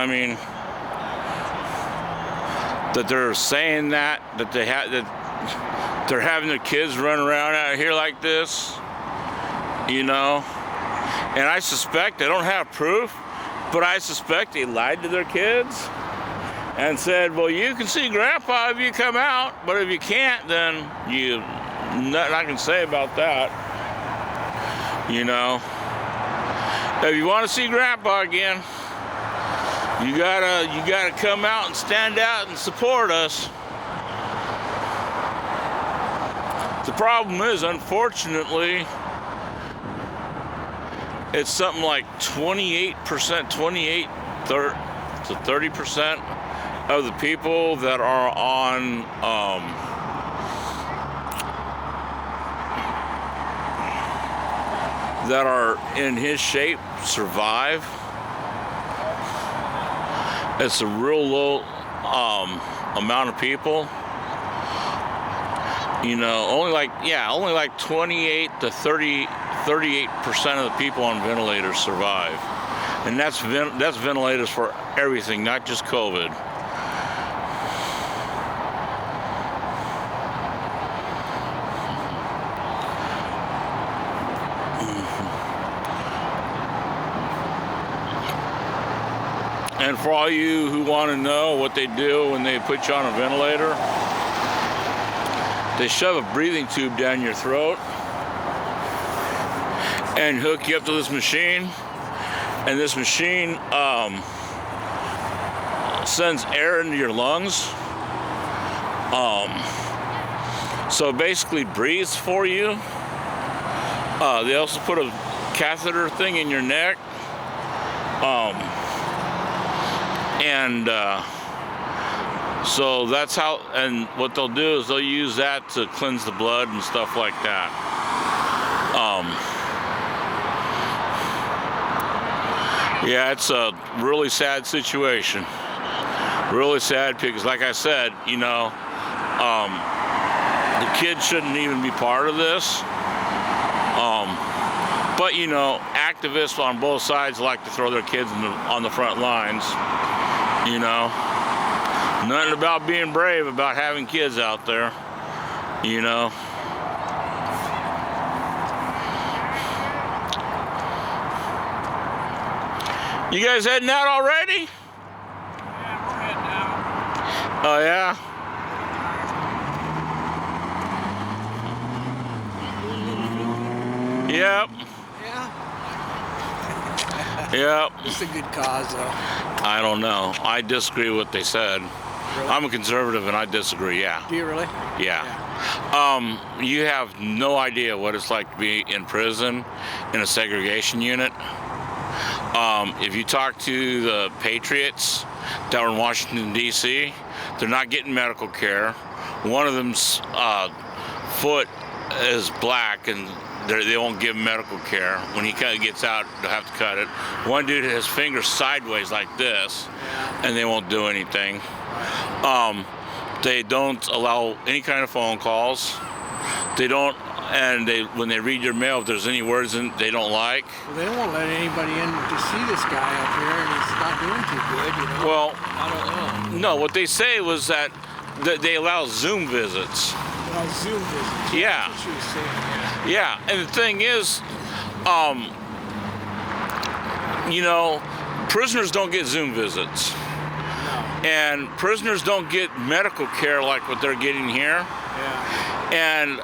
I mean, that they're saying that they're having their kids run around out here like this, you know. And I suspect, I don't have proof, but I suspect they lied to their kids and said, well, you can see Grandpa if you come out, but if you can't, then nothing I can say about that, you know. If you want to see Grandpa again, you gotta come out and stand out and support us. The problem is, unfortunately, it's something like 28%, 28 to 30% of the people that are on that are in his shape survive. It's a real low amount of people. You know, only like 28 to 38% of the people on ventilators survive, and that's ventilators for everything, not just COVID. And for all you who want to know what they do when they put you on a ventilator, they shove a breathing tube down your throat and hook you up to this machine. And this machine sends air into your lungs. So it basically breathes for you. They also put a catheter thing in your neck. So that's how, and what they'll do is they'll use that to cleanse the blood and stuff like that. Yeah, it's a really sad situation. Really sad because, like I said, you know, the kids shouldn't even be part of this. But, you know, activists on both sides like to throw their kids on the front lines, you know. Nothing about being brave about having kids out there, you know. You guys heading out already? Yeah, we're heading out. Oh, yeah? Yep. Yeah? Yep. It's a good cause, though. I don't know. I disagree with what they said. Really? I'm a conservative and I disagree, yeah. Do you really? Yeah. You have no idea what it's like to be in prison in a segregation unit. If you talk to the patriots that were in Washington, D.C., they're not getting medical care. One of them's foot is black and they won't give him medical care. When he gets out, they'll have to cut it. One dude has his fingers sideways like this, and they won't do anything. They don't allow any kind of phone calls. They don't, and when they read your mail, if there's any words they don't like. Well, they don't want to let anybody in to see this guy up here, and he's not doing too good, you know. Well, I don't know. no, what they say was that they allow Zoom visits. Well, Zoom visits. Yeah. That's what she was saying, yeah. Yeah, and the thing is, you know, prisoners don't get Zoom visits. And prisoners don't get medical care like what they're getting here. Yeah. And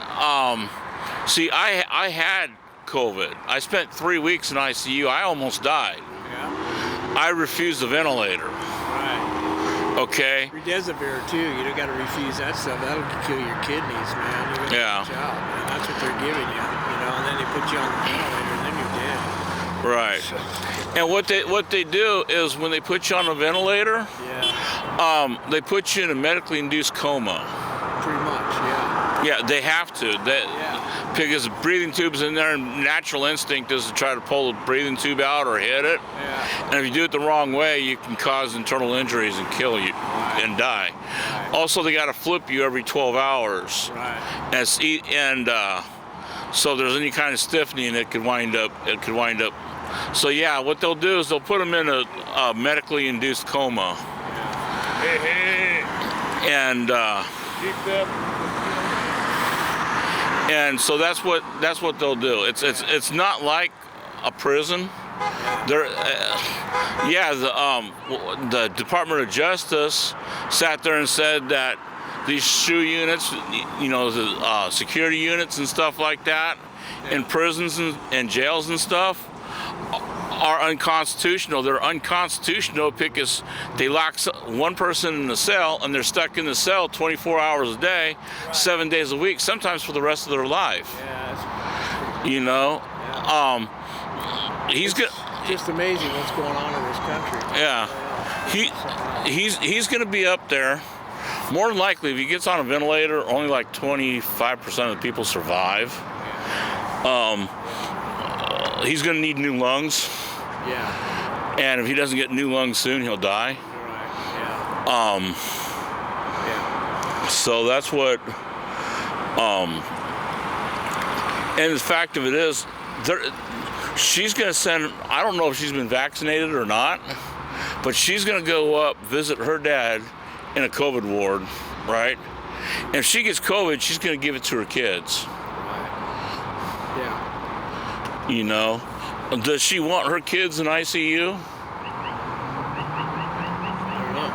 see, I had COVID. I spent 3 weeks in ICU. I almost died. Yeah. I refused the ventilator. Right. Okay. Remdesivir too. You don't got to refuse that stuff. That'll kill your kidneys, man. You gotta Yeah. watch out, man. That's what they're giving you, you know. And then they put you on the ventilator, and then you're dead. Right. And what they do is when they put you on a ventilator, Yeah. they put you in a medically induced coma. Pretty much, yeah. Yeah, they have to. Yeah. Because the breathing tube's in there, and natural instinct is to try to pull the breathing tube out or hit it. Yeah. And if you do it the wrong way, you can cause internal injuries and kill you and die. Right. Also, they got to flip you every 12 hours. Right. So there's any kind of stiffening, it could wind up So yeah, what they'll do is they'll put them in a medically induced coma, Hey, hey, and keep that. so that's what they'll do. It's not like a prison. There, the Department of Justice sat there and said that these SHU units, the security units and stuff like that, in prisons and jails and stuff, are unconstitutional. They're unconstitutional because they lock one person in the cell and they're stuck in the cell 24 hours a day, 7 days a week, sometimes for the rest of their life. Yeah, He's good. just amazing what's going on in this country. Yeah, he's going to be up there. More than likely, if he gets on a ventilator, only like 25% of the people survive. He's going to need new lungs. Yeah. And if he doesn't get new lungs soon, he'll die. Right. Yeah. So that's what. And the fact of it is, she's going to send. I don't know if she's been vaccinated or not, but she's going to go up visit her dad in a COVID ward, right? And if she gets COVID, she's going to give it to her kids. Yeah. Does she want her kids in ICU? I don't know.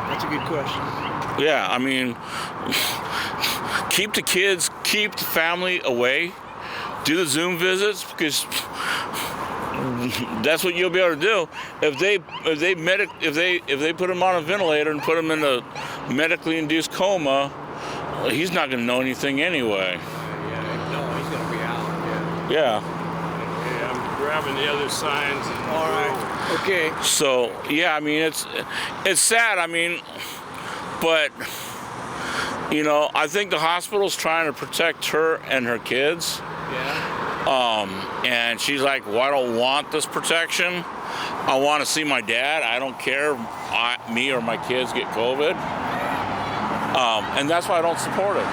That's a good question. Yeah, I mean, keep the kids, keep the family away. Do the Zoom visits because that's what you'll be able to do. If they put him on a ventilator and put him in a medically induced coma, he's not going to know anything anyway. No, he's going to be out. Yeah. Okay, I'm grabbing the other signs. All right. Okay. So yeah, I mean it's sad. I mean, but I think the hospital's trying to protect her and her kids. Yeah. And she's like, well, I don't want this protection. I want to see my dad. I don't care me or my kids get COVID. And that's why I don't support it.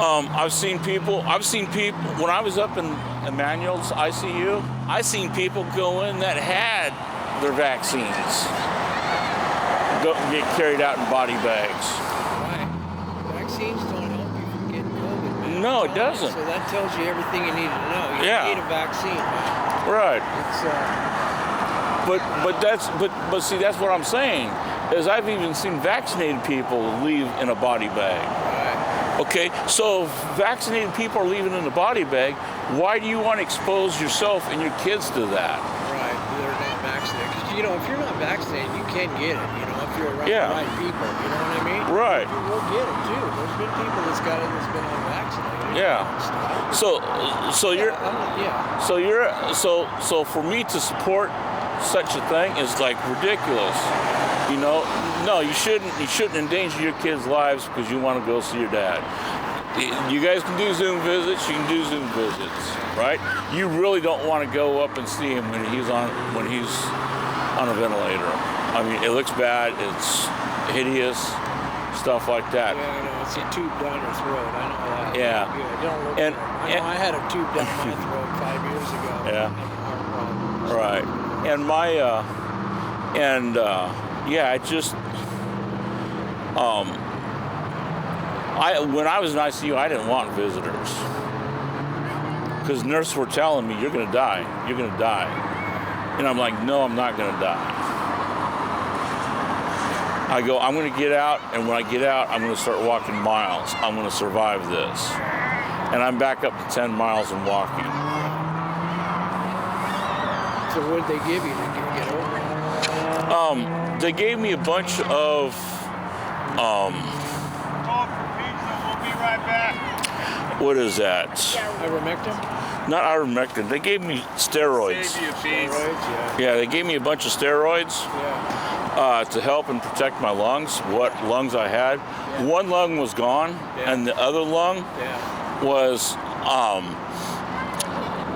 I've seen people, when I was up in Emmanuel's ICU, I seen people go in that had their vaccines get carried out in body bags. Right. Vaccines don't help you from getting COVID, man. No, it doesn't. So that tells you everything you need to know. You need a vaccine, man. Right. It's But see, that's what I'm saying, is I've even seen vaccinated people leave in a body bag. right. Okay, so if vaccinated people are leaving in a body bag, why do you want to expose yourself and your kids to that? Right. They're not vaccinated. Because if you're not vaccinated, you can get it. If you're around Yeah. the right people, you know what I mean? Right. You will get it too. There's been people that's got it that's been unvaccinated. Yeah. So for me to support such a thing is like ridiculous. No, you shouldn't endanger your kids' lives because you want to go see your dad. You guys can do Zoom visits. You can do Zoom visits, right? You really don't want to go up and see him when he's on a ventilator. I mean, it looks bad. It's hideous, stuff like that. Yeah, I know. It's a tube down your throat. I know that. Yeah. Good. Don't look And- for it. I had a tube down my throat 5 years ago. Yeah. I had heart problems. Right. And it just, when I was in ICU, I didn't want visitors. Because nurses were telling me, you're going to die. You're going to die. And I'm like, no, I'm not going to die. I go, I'm going to get out. And when I get out, I'm going to start walking miles. I'm going to survive this. And I'm back up to 10 miles and walking. So what did they give you to get over it? They gave me a bunch of, Call for pizza. We'll be right back. what is that? Ivermectin? Not ivermectin. They gave me steroids. Save you a piece. Steroids, Yeah, they gave me a bunch of steroids yeah. to help and protect my lungs, what lungs I had. Yeah. One lung was gone, Yeah. and the other lung Yeah. was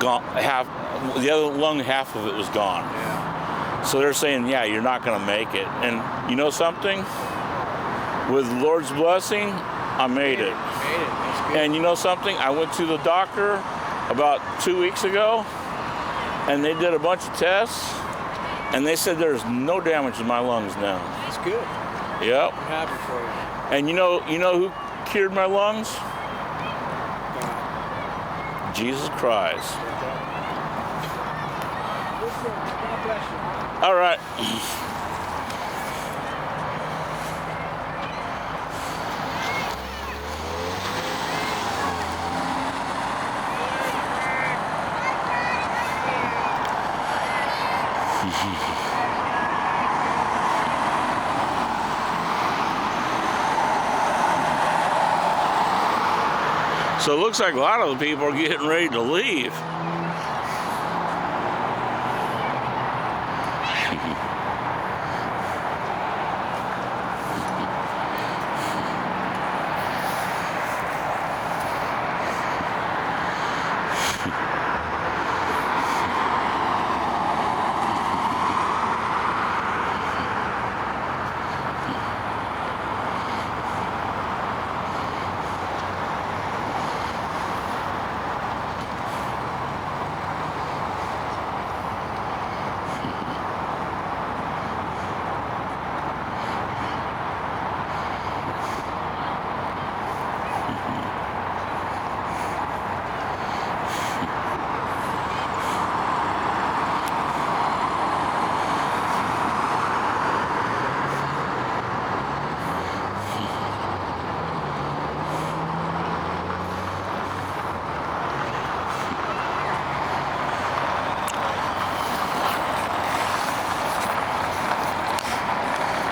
gone. The other lung, half of it was gone. Yeah. So they're saying, yeah, you're not going to make it. And you know something? With the Lord's blessing, I made it. Made it. That's good. And you know something? I went to the doctor about 2 weeks ago, and they did a bunch of tests, and they said there's no damage to my lungs now. That's good. Yep. I'm happy for you. And you know who cured my lungs? God. Jesus Christ. Listen, God bless you. All right. So it looks like a lot of the people are getting ready to leave.